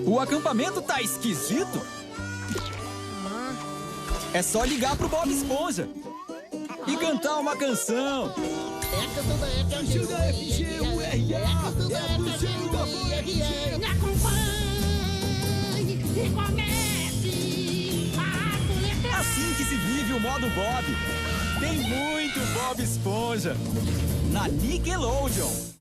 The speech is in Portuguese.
O acampamento tá esquisito. É só ligar pro Bob Esponja e cantar uma canção. É a canção da FG, Ajuda a FG, o RA, é a canção da é pro FG, seu favor, FG. Me acompanhe e comece a soletrar. Assim que se vive o modo Bob. Tem muito Bob Esponja na Nickelodeon.